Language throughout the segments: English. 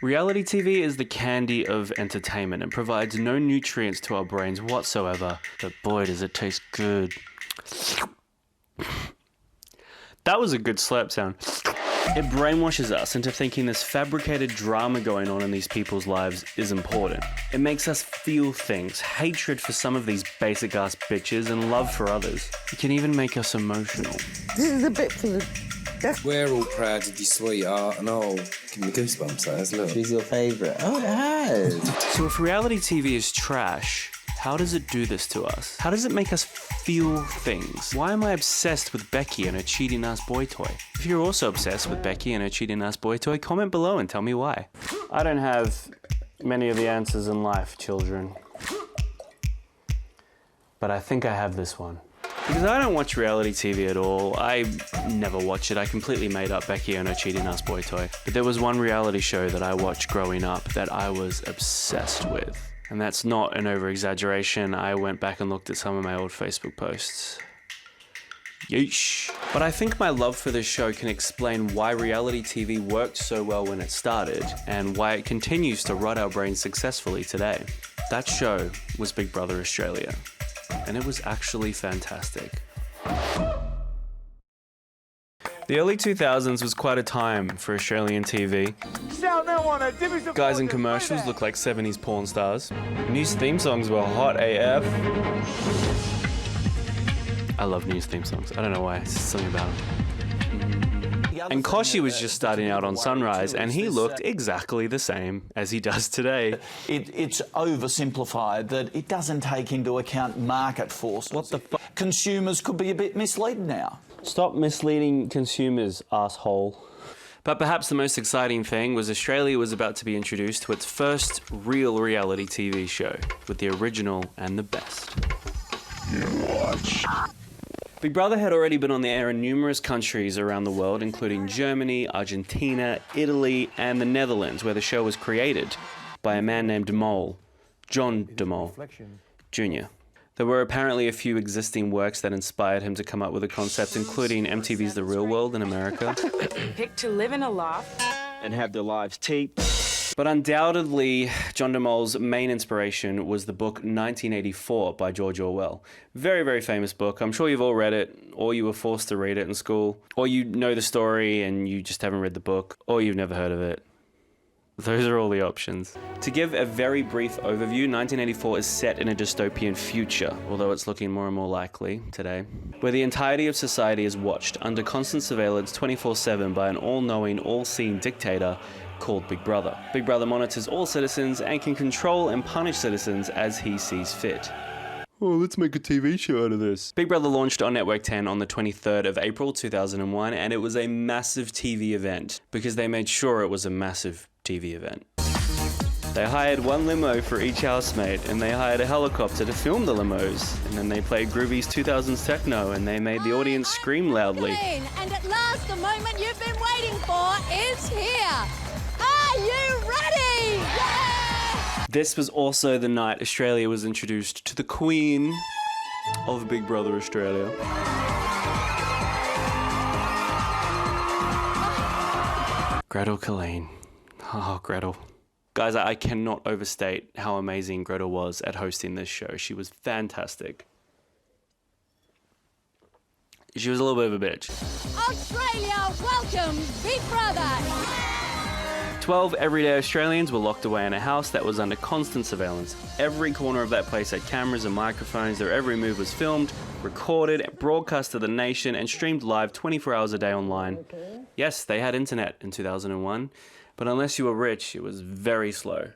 Reality TV is the candy of entertainment and provides no nutrients to our brains whatsoever, but boy does it taste good. That was a good slurp sound. It brainwashes us into thinking this fabricated drama going on in these people's lives is important. It makes us feel things, hatred for some of these basic ass bitches and love for others. It can even make us emotional. This is a bit for the... We're all proud of you, sweetheart, and oh, give me goosebumps, that has, look. She's your favourite. Oh, it has. So if reality TV is trash, how does it do this to us? How does it make us feel things? Why am I obsessed with Becky and her cheating-ass boy toy? If you're also obsessed with Becky and her cheating-ass boy toy, comment below and tell me why. I don't have many of the answers in life, children. But I think I have this one. Because I don't watch reality TV at all. I never watch it. I completely made up Becky and her cheating-ass boy toy. But there was one reality show that I watched growing up that I was obsessed with. And that's not an over-exaggeration. I went back and looked at some of my old Facebook posts. Yeesh. But I think my love for this show can explain why reality TV worked so well when it started, and why it continues to rot our brains successfully today. That show was Big Brother Australia, and it was actually fantastic. The early 2000s was quite a time for Australian TV. Guys in commercials looked like 70s porn stars. News theme songs were hot AF. I love news theme songs. I don't know why, it's just something about them. And Koshi was just starting out on Sunrise, and he looked exactly the same as he does today. It's oversimplified, that it doesn't take into account market forces. What the fuck? Consumers could be a bit misled now. Stop misleading consumers, asshole. But perhaps the most exciting thing was Australia was about to be introduced to its first real reality TV show, with the original and the best. Big Brother had already been on the air in numerous countries around the world, including Germany, Argentina, Italy, and the Netherlands, where the show was created by a man named Mole, John de Mol, Jr. There were apparently a few existing works that inspired him to come up with a concept, including MTV's The Real World in America. Pick to live in a loft and have their lives taped. But undoubtedly, John de Mol's main inspiration was the book 1984 by George Orwell. Very, very famous book. I'm sure you've all read it, or you were forced to read it in school, or you know the story and you just haven't read the book, or you've never heard of it. Those are all the options. To give a very brief overview, 1984 is set in a dystopian future, although it's looking more and more likely today, where the entirety of society is watched under constant surveillance 24/7 by an all-knowing, all-seeing dictator called Big Brother. Big Brother monitors all citizens and can control and punish citizens as he sees fit. Oh, let's make a TV show out of this. Big Brother launched on Network 10 on the 23rd of April 2001, and it was a massive TV event because they made sure it was a massive TV event. They hired one limo for each housemate, and they hired a helicopter to film the limos, and then they played Groovy's 2000s techno, and they made the audience scream loudly. And at last, the moment you've been waiting for is here. Are you ready? Yeah! This was also the night Australia was introduced to the Queen of Big Brother Australia. Gretel Killeen. Oh, Gretel. Guys, I cannot overstate how amazing Gretel was at hosting this show. She was fantastic. She was a little bit of a bitch. Australia welcomes Big Brother. 12 everyday Australians were locked away in a house that was under constant surveillance. Every corner of that place had cameras and microphones. Their every move was filmed, recorded, broadcast to the nation, and streamed live 24 hours a day online. Yes, they had internet in 2001, but unless you were rich, it was very slow.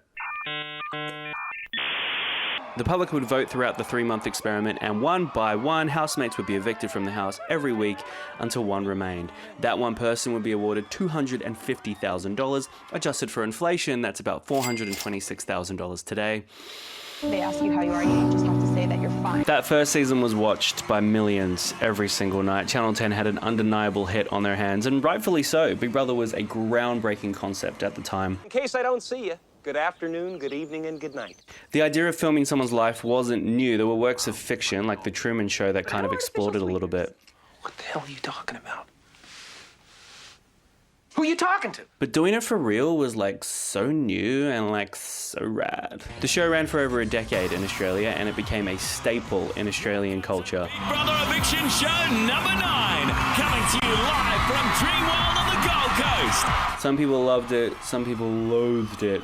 The public would vote throughout the 3-month experiment, and one by one, housemates would be evicted from the house every week until one remained. That one person would be awarded $250,000. Adjusted for inflation, that's about $426,000 today. They ask you how you are, you just have to say that you're fine. That first season was watched by millions every single night. Channel 10 had an undeniable hit on their hands, and rightfully so. Big Brother was a groundbreaking concept at the time. In case I don't see you, good afternoon, good evening, and good night. The idea of filming someone's life wasn't new. There were works of fiction, like The Truman Show, that kind of explored it a little bit. What the hell are you talking about? Who you talking to? But doing it for real was like so new and like so rad. The show ran for over a decade in Australia and it became a staple in Australian culture. Brother Eviction Show number 9, coming to you live from Dreamworld on the Gold Coast. Some people loved it, some people loathed it,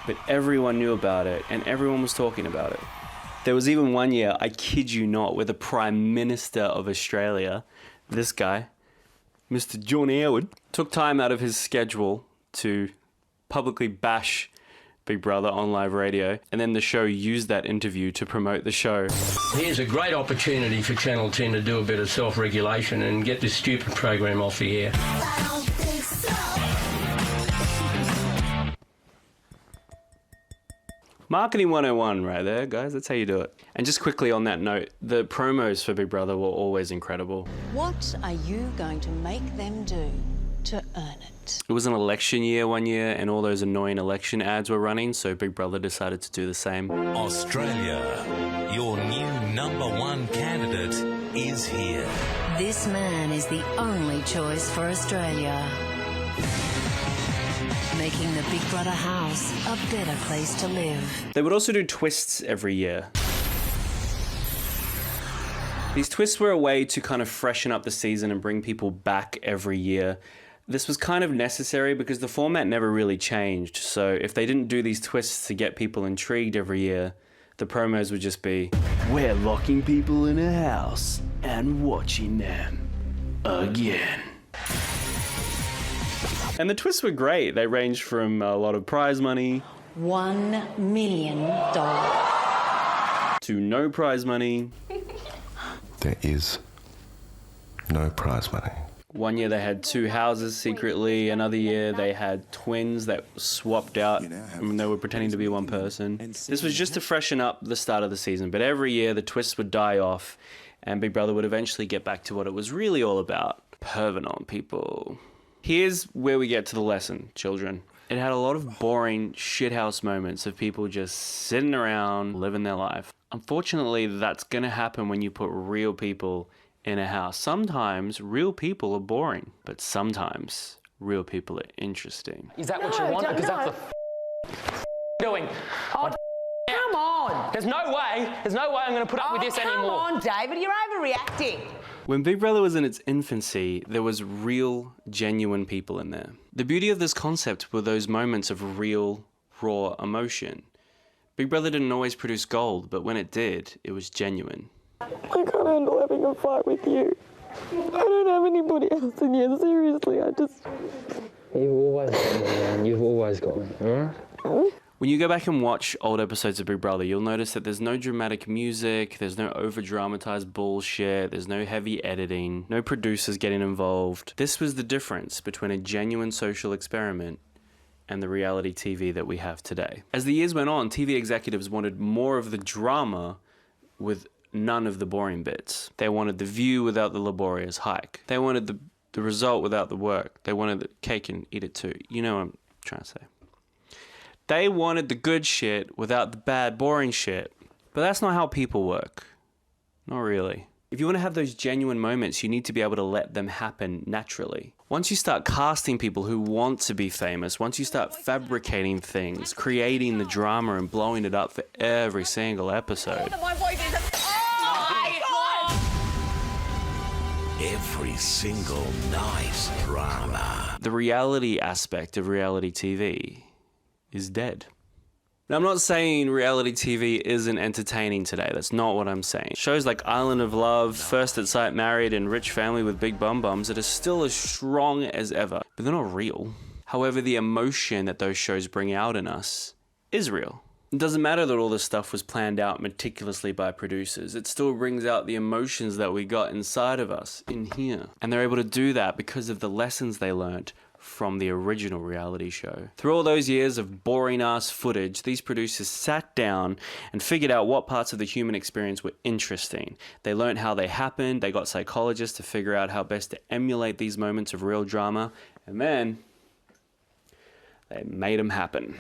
but everyone knew about it and everyone was talking about it. There was even one year, I kid you not, where the Prime Minister of Australia, this guy, Mr. John Howard, took time out of his schedule to publicly bash Big Brother on live radio, and then the show used that interview to promote the show. Here's a great opportunity for Channel 10 to do a bit of self-regulation and get this stupid program off the air. Marketing 101 right there, guys. That's how you do it. And just quickly on that note, the promos for Big Brother were always incredible. What are you going to make them do to earn it? It was an election year one year and all those annoying election ads were running, so Big Brother decided to do the same. Australia, your new #1 candidate is here. This man is the only choice for Australia. Making the Big Brother house a better place to live. They would also do twists every year. These twists were a way to kind of freshen up the season and bring people back every year. This was kind of necessary because the format never really changed. So if they didn't do these twists to get people intrigued every year, the promos would just be, "We're locking people in a house and watching them again." And the twists were great. They ranged from a lot of prize money, $1 million. to no prize money. There is no prize money. One year they had 2 houses secretly. Another year they had twins that swapped out and they were pretending to be one person. This was just to freshen up the start of the season. But every year the twists would die off and Big Brother would eventually get back to what it was really all about. Perving on people. Here's where we get to the lesson, children. It had a lot of boring shithouse moments of people just sitting around, living their life. Unfortunately, that's going to happen when you put real people in a house. Sometimes real people are boring, but sometimes real people are interesting. Is that what you want? Because that's the doing. Oh, come on. There's no way I'm going to put up with this anymore. Come on, David, you're overreacting. When Big Brother was in its infancy, there was real, genuine people in there. The beauty of this concept were those moments of real, raw emotion. Big Brother didn't always produce gold, but when it did, it was genuine. I can't handle having a fight with you. I don't have anybody else in here, seriously, I just... You've always got me, man. You've always got me, alright? When you go back and watch old episodes of Big Brother, you'll notice that there's no dramatic music, there's no over-dramatized bullshit, there's no heavy editing, no producers getting involved. This was the difference between a genuine social experiment and the reality TV that we have today. As the years went on, TV executives wanted more of the drama with none of the boring bits. They wanted the view without the laborious hike. They wanted the result without the work. They wanted the cake and eat it too. You know what I'm trying to say. They wanted the good shit without the bad, boring shit. But that's not how people work. Not really. If you want to have those genuine moments, you need to be able to let them happen naturally. Once you start casting people who want to be famous, once you start fabricating things, creating the drama and blowing it up for every single episode, Every single night drama. the reality aspect of reality TV is dead. Now, I'm not saying reality TV isn't entertaining today. That's not what I'm saying. Shows like Island of Love, First at Sight Married, and Rich Family with Big Bum Bums that are still as strong as ever, but they're not real. However, the emotion that those shows bring out in us is real. It doesn't matter that all this stuff was planned out meticulously by producers. It still brings out the emotions that we got inside of us, in here. And they're able to do that because of the lessons they learned from the original reality show. Through all those years of boring ass footage, these producers sat down and figured out what parts of the human experience were interesting. They learned how they happened, they got psychologists to figure out how best to emulate these moments of real drama, and then they made them happen.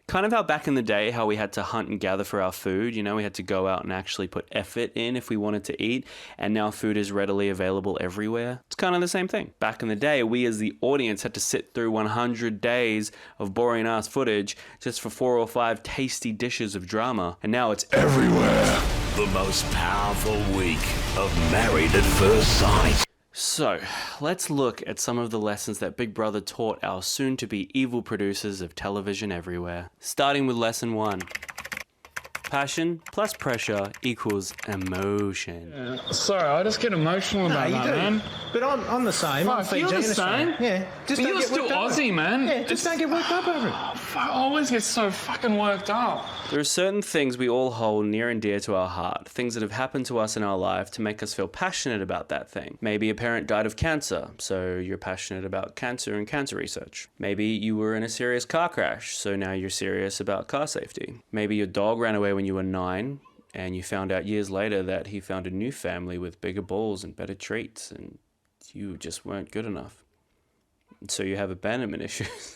Kind of how back in the day, how we had to hunt and gather for our food, you know, we had to go out and actually put effort in if we wanted to eat, and now food is readily available everywhere. It's kind of the same thing. Back in the day, we as the audience had to sit through 100 days of boring ass footage just for 4 or 5 tasty dishes of drama, and now it's everywhere. The most powerful week of Married at First Sight. So, let's look at some of the lessons that Big Brother taught our soon-to-be evil producers of television everywhere. Starting with lesson 1. Passion plus pressure equals emotion. Sorry, I just get emotional about that, man. But I'm the same. I'm Fuck, you're the same? Yeah. But you're still Aussie, man. Yeah, just don't get worked up over it. I always get so fucking worked up. There are certain things we all hold near and dear to our heart, things that have happened to us in our life to make us feel passionate about that thing. Maybe a parent died of cancer, so you're passionate about cancer and cancer research. Maybe you were in a serious car crash, so now you're serious about car safety. Maybe your dog ran away when you were 9, and you found out years later that he found a new family with bigger balls and better treats, and you just weren't good enough. And so you have abandonment issues.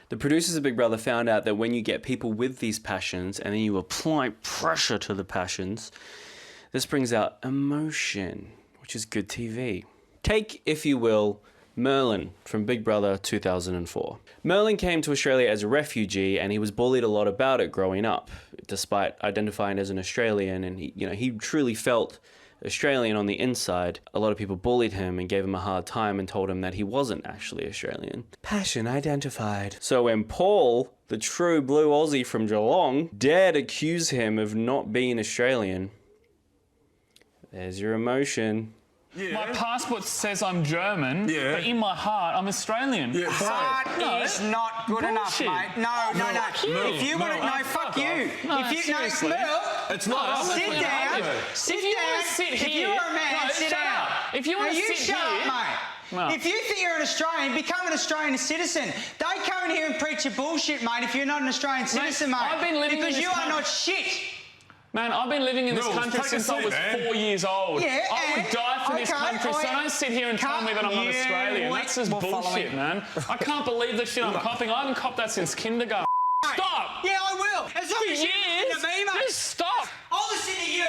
The producers of Big Brother found out that when you get people with these passions and then you apply pressure to the passions, this brings out emotion, which is good TV. Take, if you will, Merlin from Big Brother 2004. Merlin came to Australia as a refugee and he was bullied a lot about it growing up, despite identifying as an Australian, and he truly felt Australian on the inside. A lot of people bullied him and gave him a hard time and told him that he wasn't actually Australian. Passion identified. So when Paul, the true blue Aussie from Geelong, dared accuse him of not being Australian, there's your emotion. Yeah. My passport says I'm German, but in my heart, I'm Australian. Yeah, heart is not good enough, mate. No. If you want to, no, fuck you. If you it's not. Sit down. Sit down. If you are a man, sit down. If you want to sit shut here, up, mate. If you think you're an Australian, become an Australian citizen. Don't come in here and preach your bullshit, mate, if you're not an Australian citizen, mate. I've been living because in this you are not shit. Man, I've been living in this country since I was 4 years old. Yeah, I would die for this country, so don't sit here and tell me that I'm not Australian. That's just bullshit, man. I can't believe the shit I'm copping. I haven't copped that since kindergarten. Stop! Yeah, I will. As long as you listen to me, mate. Just stop! I'll listen to you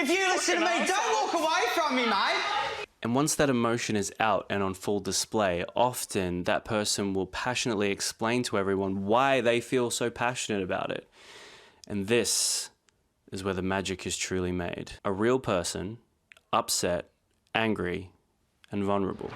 if you listen to me. Don't walk away from me, mate. And once that emotion is out and on full display, often that person will passionately explain to everyone why they feel so passionate about it. And this is where the magic is truly made. A real person, upset, angry, and vulnerable.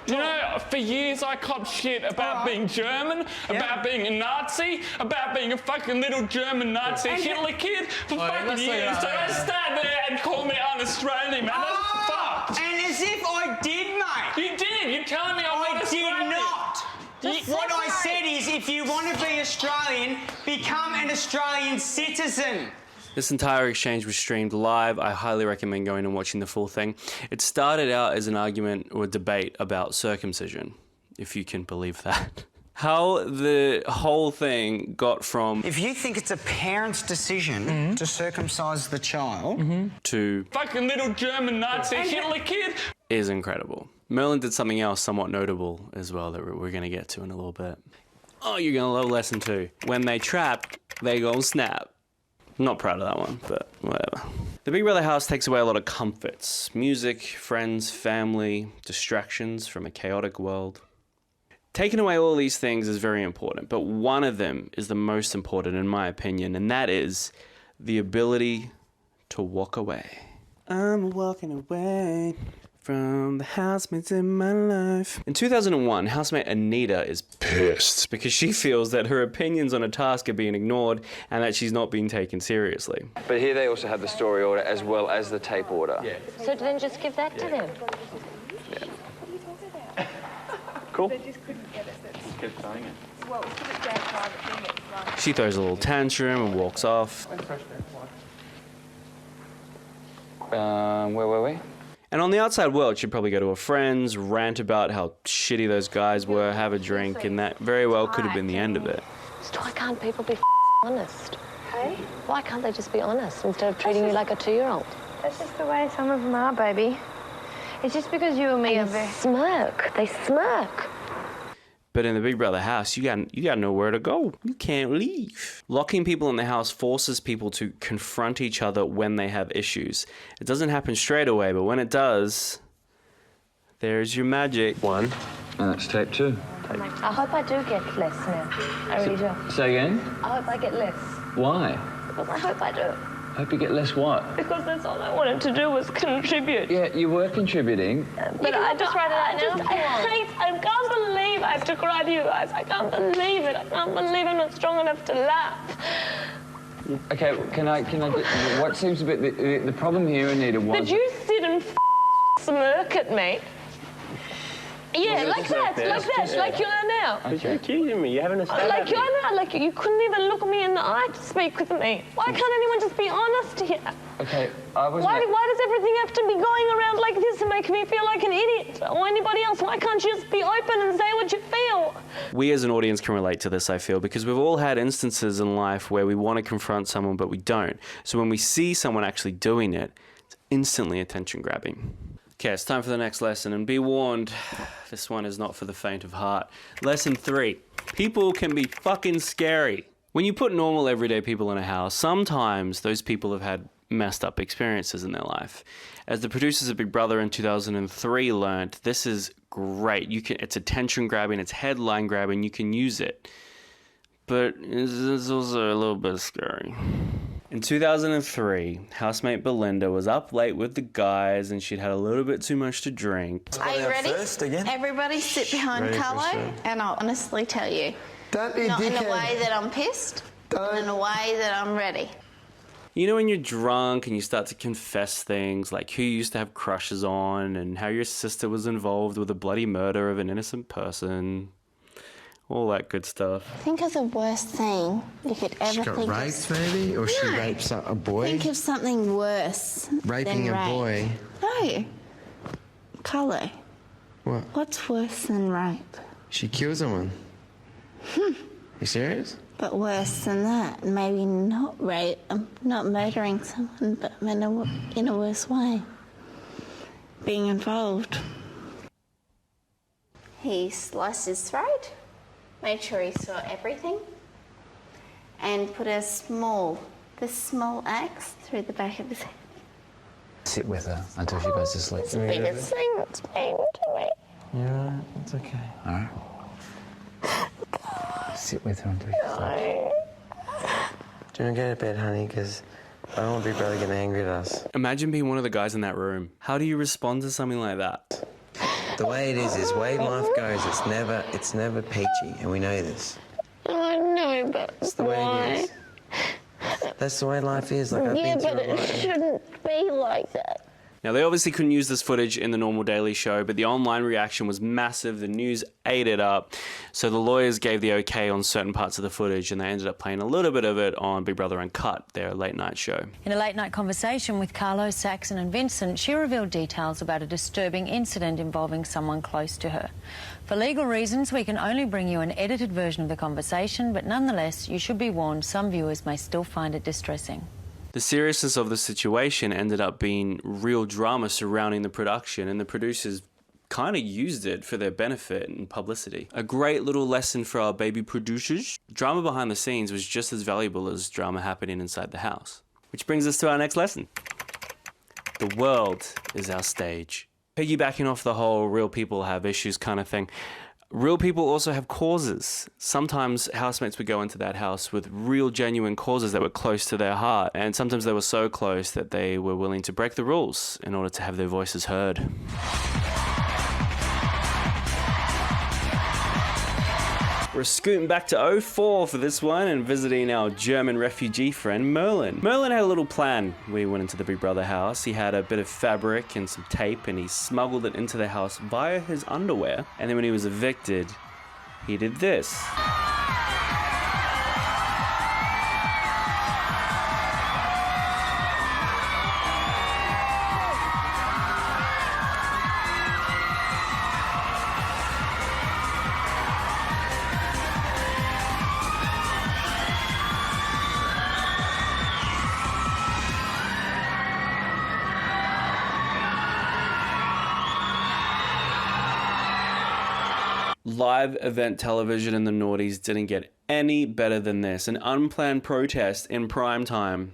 You know, for years I copped shit about being German, about being a Nazi, about being a fucking little German Nazi Hitler kid for fucking years. So don't stand there and call me un-Australian, man. That's fucked. And as if I did, mate. You did. You're telling me I'm not Australian. I did not. What I said is, if you want to be Australian, become an Australian citizen. This entire exchange was streamed live. I highly recommend going and watching the full thing. It started out as an argument or a debate about circumcision, if you can believe that. How the whole thing got from... If you think it's a parent's decision to circumcise the child... to... fucking little German Nazi Hitler kid... is incredible. Merlin did something else somewhat notable as well that we're going to get to in a little bit. Oh, you're going to love lesson 2. When they trap, they gon' snap. Not proud of that one, but whatever. The Big Brother house takes away a lot of comforts. Music, friends, family, distractions from a chaotic world. Taking away all these things is very important, but one of them is the most important in my opinion, and that is the ability to walk away. I'm walking away from the housemates in my life. In 2001, housemate Anita is pissed because she feels that her opinions on a task are being ignored and that she's not being taken seriously. But here they also have the story order as well as the tape order. Yeah. So then just give that to them. Yeah. Cool. They just couldn't get it. Just keep saying it. Well, it's their private thing. It's like... She throws a little tantrum and walks off. Where were we? And on the outside world, she'd probably go to her friends, rant about how shitty those guys were, have a drink, and that very well could have been the end of it. So why can't people be honest? Hey? Why can't they just be honest instead of treating you like a 2-year-old? That's just the way some of them are, baby. It's just because you and me are very... Smirk. They smirk. But in the Big Brother house, you got nowhere to go. You can't leave. Locking people in the house forces people to confront each other when they have issues. It doesn't happen straight away, but when it does, there's your magic. One. And that's tape 2. I hope I do get less now. I really do. Say again? I hope I get less. Why? Because I hope I do. Hope you get less what? Because that's all I wanted to do was contribute. Yeah, you were contributing. But I just write it out now. I can't believe I have to cry to you guys. I can't believe it. I can't believe I'm not strong enough to laugh. Okay, can I what seems a bit the problem here, Anita, was... Did you sit and smirk at me? Yeah, like you are now. But you're accusing me. You haven't established. Like you are now. Like you couldn't even look me in the eye to speak with me. Why can't anyone just be honest here? Okay, I was... Why does everything have to be going around like this and make me feel like an idiot? Or anybody else? Why can't you just be open and say what you feel? We as an audience can relate to this, I feel, because we've all had instances in life where we want to confront someone, but we don't. So when we see someone actually doing it, it's instantly attention grabbing. Okay, it's time for the next lesson, and be warned, this one is not for the faint of heart. Lesson 3. People can be fucking scary. When you put normal everyday people in a house, sometimes those people have had messed up experiences in their life. As the producers of Big Brother in 2003 learned, this is great. It's attention grabbing, it's headline grabbing, you can use it. But it's also a little bit scary. In 2003, housemate Belinda was up late with the guys and she'd had a little bit too much to drink. Are you ready? Everybody sit behind Carlo and I'll honestly tell you. Don't be Not in a dickhead. way that I'm pissed, but in a way that I'm ready. You know when you're drunk and you start to confess things like who you used to have crushes on and how your sister was involved with the bloody murder of an innocent person. All that good stuff. Think of the worst thing you could ever She got think raped, of. maybe? Or she No. rapes a boy? Think of something worse Raping than a rape. boy? No. Carlo, What? what's worse than rape? She kills someone. You serious? But worse than that, maybe not rape, not murdering someone, but in a worse way. Being involved. He sliced his throat, made sure he saw everything, and put this small axe through the back of his head. Sit with her until she goes to sleep. It's the biggest thing that's been to me. You're alright, it's okay. Alright. Sit with her until she sleeps. Do you want to go to bed, honey? Because I don't want Big Brother getting angry at us. Imagine being one of the guys in that room. How do you respond to something like that? The way it is way life goes, it's never peachy, and we know this. I know, but It's the way why? it is. That's the way life is. Like I've Yeah, been through but a it lot. shouldn't be like that. Now, they obviously couldn't use this footage in the normal Daily Show, but the online reaction was massive. The news ate it up. So the lawyers gave the okay on certain parts of the footage, and they ended up playing a little bit of it on Big Brother Uncut, their late night show. In a late night conversation with Carlo, Saxon and Vincent, she revealed details about a disturbing incident involving someone close to her. For legal reasons, we can only bring you an edited version of the conversation, but nonetheless, you should be warned some viewers may still find it distressing. The seriousness of the situation ended up being real drama surrounding the production, and the producers kind of used it for their benefit and publicity. A great little lesson for our baby producers. Drama behind the scenes was just as valuable as drama happening inside the house. Which brings us to our next lesson. The world is our stage. Piggybacking off the whole real people have issues kind of thing, real people also have causes. Sometimes housemates would go into that house with real genuine causes that were close to their heart, and sometimes they were so close that they were willing to break the rules in order to have their voices heard. We're scooting back to 04 for this one and visiting our German refugee friend Merlin. Merlin had a little plan when he went into the Big Brother house. He had a bit of fabric and some tape and he smuggled it into the house via his underwear. And then when he was evicted, he did this. Live event television in the noughties didn't get any better than this. An unplanned protest in prime time.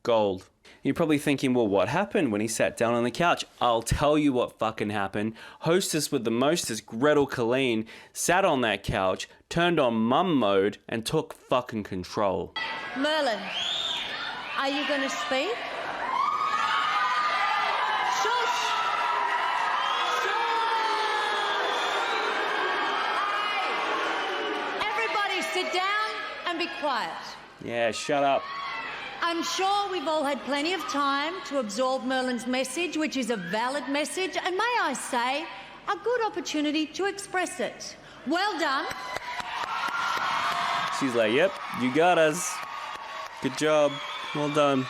Gold. You're probably thinking, well, what happened when he sat down on the couch? I'll tell you what fucking happened. Hostess with the mostest, Gretel Colleen, sat on that couch, turned on mum mode, and took fucking control. Merlin, are you going to speak? Shush! Hey! Everybody sit down and be quiet. Yeah, shut up. I'm sure we've all had plenty of time to absorb Merlin's message, which is a valid message, and may I say, a good opportunity to express it. Well done. She's like, yep, you got us. Good job. Well done.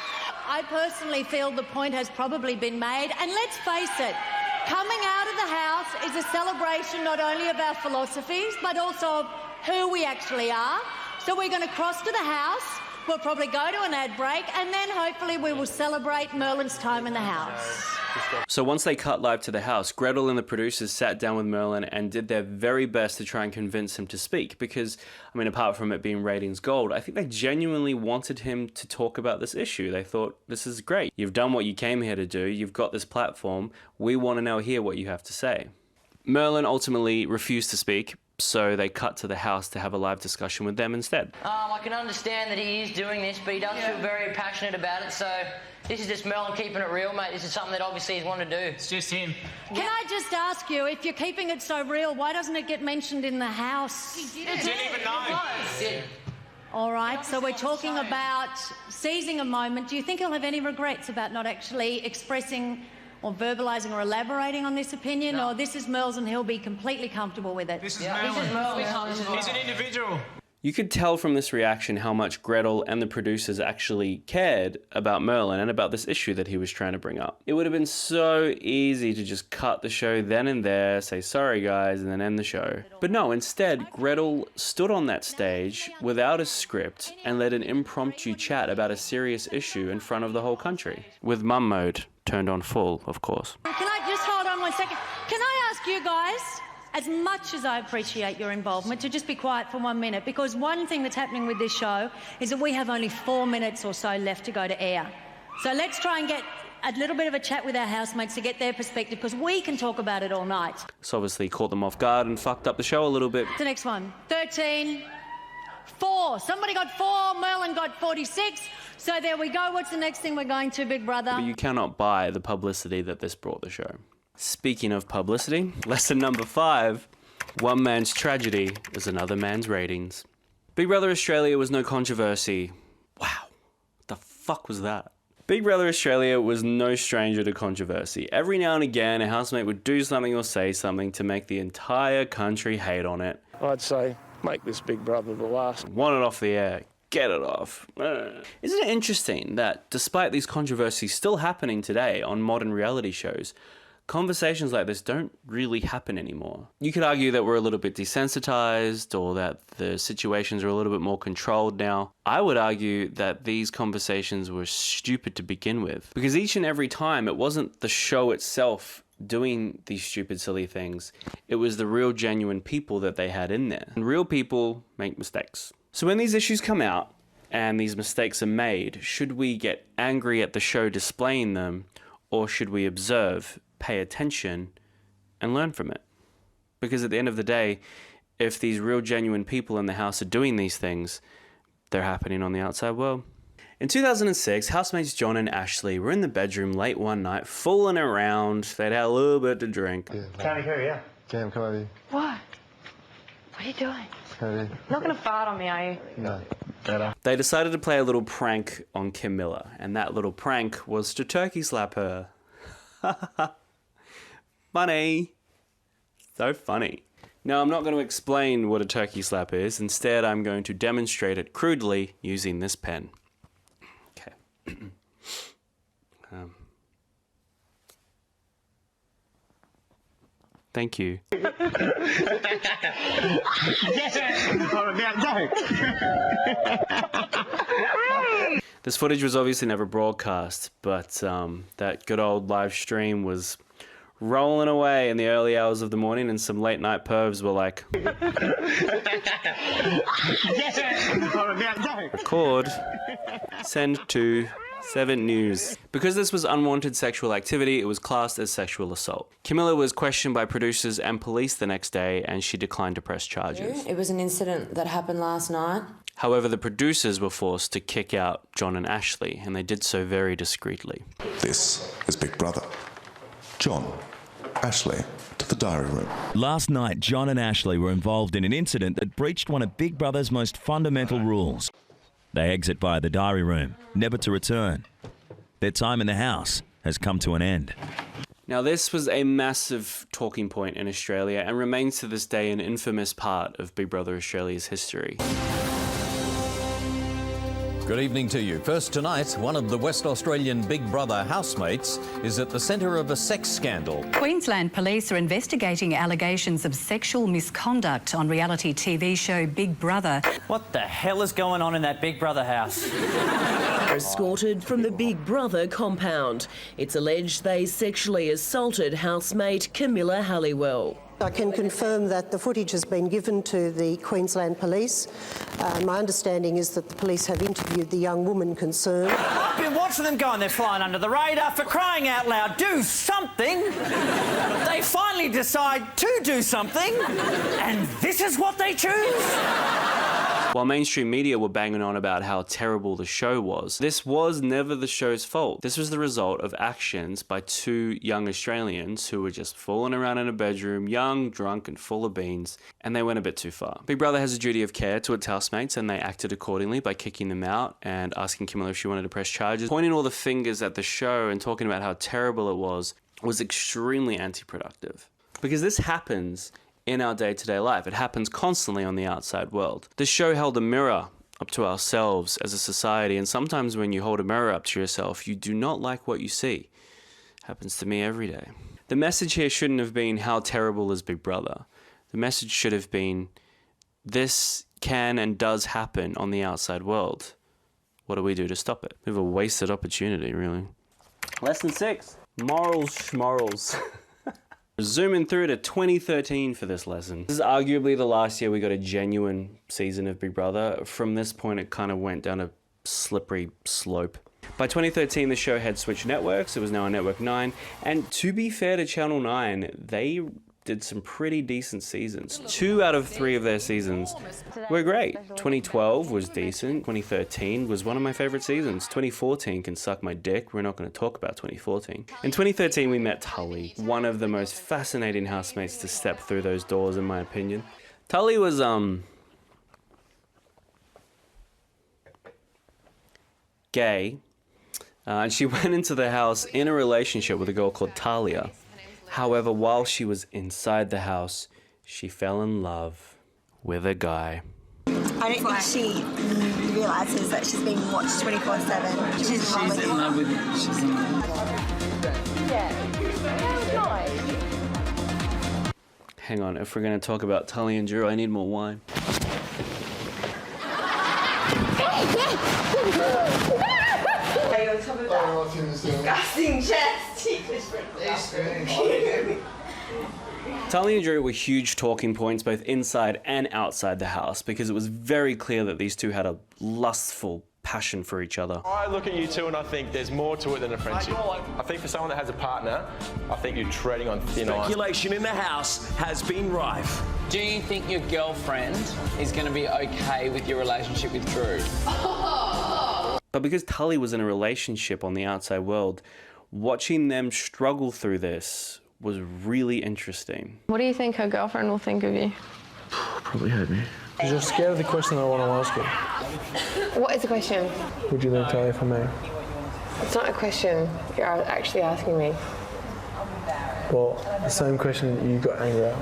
I personally feel the point has probably been made, and let's face it, coming out of the house is a celebration not only of our philosophies, but also of who we actually are. So we're going to cross to the house. We'll probably go to an ad break, and then hopefully we will celebrate Merlin's time in the house. So once they cut live to the house, Gretel and the producers sat down with Merlin and did their very best to try and convince him to speak because, I mean, apart from it being ratings gold, I think they genuinely wanted him to talk about this issue. They thought, this is great. You've done what you came here to do. You've got this platform. We want to now hear what you have to say. Merlin ultimately refused to speak, so they cut to the house to have a live discussion with them instead. I can understand that he is doing this, but he does feel very passionate about it, so this is just Merlin keeping it real, mate. This is something that obviously he's wanted to do. It's just him. Can I just ask you, if you're keeping it so real, why doesn't it get mentioned in the house? He didn't even know. All right, so we're talking about seizing a moment. Do you think he'll have any regrets about not actually expressing or verbalising or elaborating on this opinion, or this is Merle's and he'll be completely comfortable with it? This is Merlin. He's an individual. You could tell from this reaction how much Gretel and the producers actually cared about Merlin and about this issue that he was trying to bring up. It would have been so easy to just cut the show then and there, say sorry guys, and then end the show. But no, instead, Gretel stood on that stage without a script and led an impromptu chat about a serious issue in front of the whole country. With mum mode turned on full, of course. Can I just hold on 1 second? Can I ask you guys, as much as I appreciate your involvement, to just be quiet for 1 minute, because one thing that's happening with this show is that we have only 4 minutes or so left to go to air. So let's try and get a little bit of a chat with our housemates to get their perspective, because we can talk about it all night. This obviously caught them off guard and fucked up the show a little bit. The next one, 13, 4. Somebody got 4, Merlin got 46. So there we go. What's the next thing we're going to, big brother? But you cannot buy the publicity that this brought the show. Speaking of publicity, lesson number 5, one man's tragedy is another man's ratings. Big Brother Australia was no controversy. Wow, what the fuck was that? Big Brother Australia was no stranger to controversy. Every now and again, a housemate would do something or say something to make the entire country hate on it. I'd say, make this Big Brother the last. Want it off the air. Get it off. Isn't it interesting that despite these controversies still happening today on modern reality shows, conversations like this don't really happen anymore? You could argue that we're a little bit desensitized or that the situations are a little bit more controlled now. I would argue that these conversations were stupid to begin with, because each and every time it wasn't the show itself doing these stupid, silly things. It was the real, genuine people that they had in there. And real people make mistakes. So when these issues come out and these mistakes are made, should we get angry at the show displaying them, or should we observe, pay attention, and learn from it? Because at the end of the day, if these real, genuine people in the house are doing these things, they're happening on the outside world. In 2006, housemates John and Ashley were in the bedroom late one night, fooling around. They'd had a little bit to drink. Can't hear you. Cam, come over here. What? What are you doing? Come over here. You're not going to fart on me, are you? No. They decided to play a little prank on Kim Miller, and that little prank was to turkey slap her. Funny. So funny. Now, I'm not going to explain what a turkey slap is. Instead, I'm going to demonstrate it crudely using this pen. Okay. Thank you. This footage was obviously never broadcast, but that good old live stream was rolling away in the early hours of the morning, and some late night pervs were like, record, send to 7 News. Because this was unwanted sexual activity, it was classed as sexual assault. Camilla was questioned by producers and police the next day, and she declined to press charges. It was an incident that happened last night. However, the producers were forced to kick out John and Ashley, and they did so very discreetly. This is Big Brother. John, Ashley, to the diary room. Last night, John and Ashley were involved in an incident that breached one of Big Brother's most fundamental rules. They exit via the diary room, never to return. Their time in the house has come to an end. Now, this was a massive talking point in Australia and remains to this day an infamous part of Big Brother Australia's history. Good evening to you. First tonight, one of the West Australian Big Brother housemates is at the centre of a sex scandal. Queensland police are investigating allegations of sexual misconduct on reality TV show Big Brother. What the hell is going on in that Big Brother house? Escorted from the Big Brother compound. It's alleged they sexually assaulted housemate Camilla Halliwell. I can confirm that the footage has been given to the Queensland Police. My understanding is that the police have interviewed the young woman concerned. I've been watching them go and they're flying under the radar. For crying out loud, do something! They finally decide to do something, and this is what they choose? While mainstream media were banging on about how terrible the show was, this was never the show's fault. This was the result of actions by 2 young Australians who were just fooling around in a bedroom, young, drunk, and full of beans, and they went a bit too far. Big Brother has a duty of care to its housemates, and they acted accordingly by kicking them out and asking Camilla if she wanted to press charges. Pointing all the fingers at the show and talking about how terrible it was extremely anti-productive. Because this happens in our day-to-day life. It happens constantly on the outside world. This show held a mirror up to ourselves as a society, and sometimes when you hold a mirror up to yourself, you do not like what you see. Happens to me every day. The message here shouldn't have been, how terrible is Big Brother? The message should have been, this can and does happen on the outside world. What do we do to stop it? We have a wasted opportunity, really. Lesson 6, morals schmorals. Zooming through to 2013 for this lesson. This is arguably the last year we got a genuine season of Big Brother. From this point, it kind of went down a slippery slope. By 2013, the show had switched networks. It was now on Network 9. And to be fair to Channel 9, they did some pretty decent seasons. 2 out of 3 of their seasons were great. 2012 was decent. 2013 was one of my favorite seasons. 2014 can suck my dick. We're not going to talk about 2014. In 2013, we met Tully, one of the most fascinating housemates to step through those doors, in my opinion. Tully was, gay, and she went into the house in a relationship with a girl called Talia. However, while she was inside the house, she fell in love with a guy. I don't think she realises that she's being watched 24/7. She's in love with him. She's in love. Hang on, if we're going to talk about Tully and Drew, I need more wine. Disgusting chest. Tully and Drew were huge talking points both inside and outside the house because it was very clear that these two had a lustful passion for each other. I look at you two and I think there's more to it than a friendship. I think for someone that has a partner, I think you're treading on thin ice. Speculation in the house has been rife. Do you think your girlfriend is going to be okay with your relationship with Drew? But because Tully was in a relationship on the outside world, watching them struggle through this was really interesting. What do you think her girlfriend will think of you? Probably hate me. Because you're scared of the question I want to ask her. What is the question? Would you leave Talia for me? It's not a question you're actually asking me. Well, the same question that you got angry at.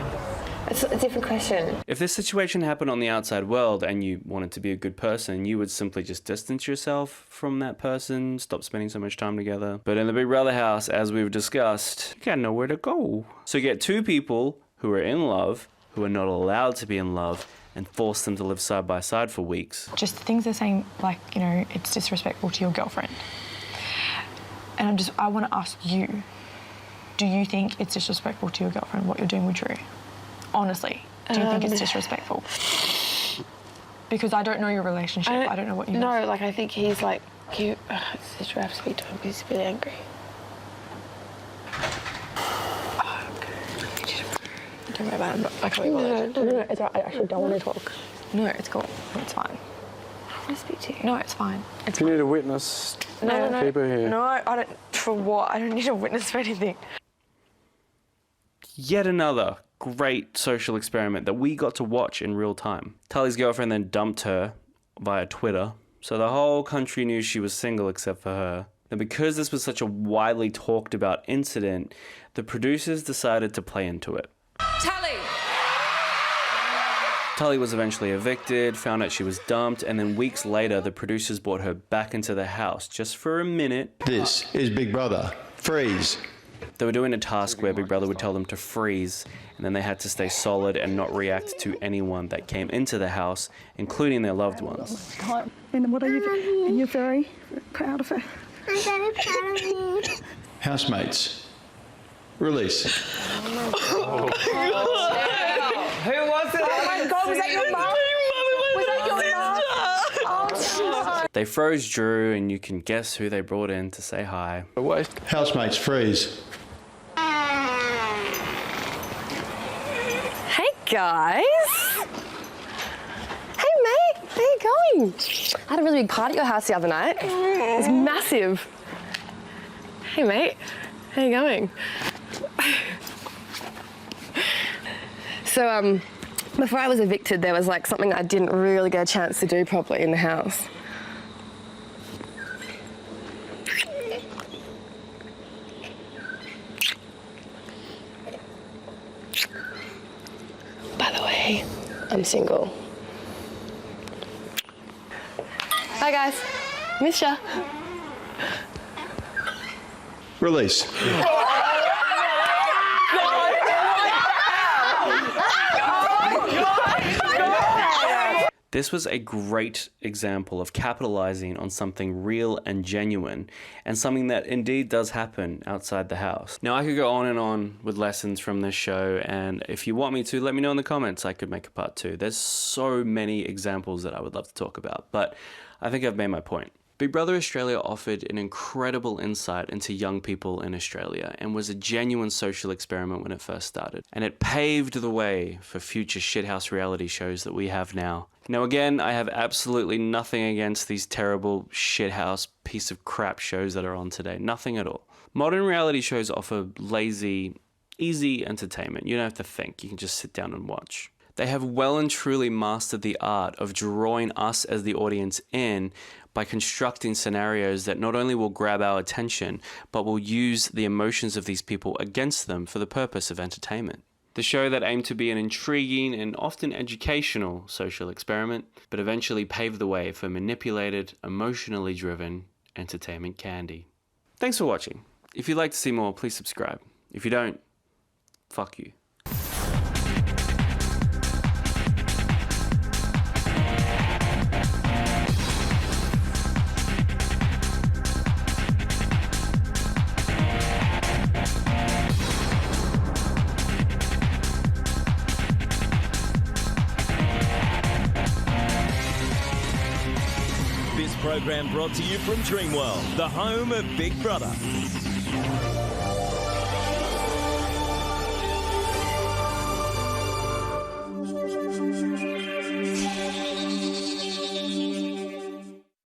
It's a different question. If this situation happened on the outside world and you wanted to be a good person, you would simply just distance yourself from that person, stop spending so much time together. But in the Big Brother house, as we've discussed, you got nowhere to go. So you get 2 people who are in love, who are not allowed to be in love, and force them to live side by side for weeks. Just things they're saying, like, you know, it's disrespectful to your girlfriend. And I want to ask you, Do you think it's disrespectful to your girlfriend what you're doing with Drew? Honestly, do you think it's disrespectful? Because I don't know your relationship. I don't know what you know. No, like, I think he's like, Drew, I have to speak to him because he's really angry. Don't worry about it. I can't be bothered. No, it's alright. I actually don't want to talk. No, it's cool. It's fine. I want to speak to you. No, it's fine. If you need a witness, keep her here. No, I don't. For what? I don't need a witness for anything. Yet another great social experiment that we got to watch in real time. Tully's girlfriend then dumped her via Twitter, so the whole country knew she was single except for her. And because this was such a widely talked about incident, the producers decided to play into it. Tully was eventually evicted, found out she was dumped, and then weeks later, the producers brought her back into the house just for a minute. This is Big Brother. Freeze. They were doing a task where Big Brother would tell them to freeze, and then they had to stay solid and not react to anyone that came into the house, including their loved ones. And what are you? And you're very proud of her. I'm very proud of you. Housemates. Release. Oh my God. Who was it? Oh my God, was that your mum? Was that your mum? Oh, They froze Drew, and you can guess who they brought in to say hi. Housemates, freeze. Hey guys. Hey mate, how you going? I had a really big party at your house the other night. It was massive. Hey mate, how you going? So before I was evicted, there was like something I didn't really get a chance to do properly in the house. By the way, I'm single. Hi guys, miss ya. Release. This was a great example of capitalizing on something real and genuine, and something that indeed does happen outside the house. Now, I could go on and on with lessons from this show, and if you want me to, let me know in the comments. I could make a part 2. There's so many examples that I would love to talk about, but I think I've made my point. Big Brother Australia offered an incredible insight into young people in Australia and was a genuine social experiment when it first started. And it paved the way for future shithouse reality shows that we have now. Now again, I have absolutely nothing against these terrible shithouse piece of crap shows that are on today. Nothing at all. Modern reality shows offer lazy, easy entertainment. You don't have to think. You can just sit down and watch. They have well and truly mastered the art of drawing us as the audience in by constructing scenarios that not only will grab our attention, but will use the emotions of these people against them for the purpose of entertainment. The show that aimed to be an intriguing and often educational social experiment, but eventually paved the way for manipulated, emotionally driven entertainment candy. Thanks for watching. If you'd like to see more, please subscribe. If you don't, fuck you. This program brought to you from Dreamworld, the home of Big Brother.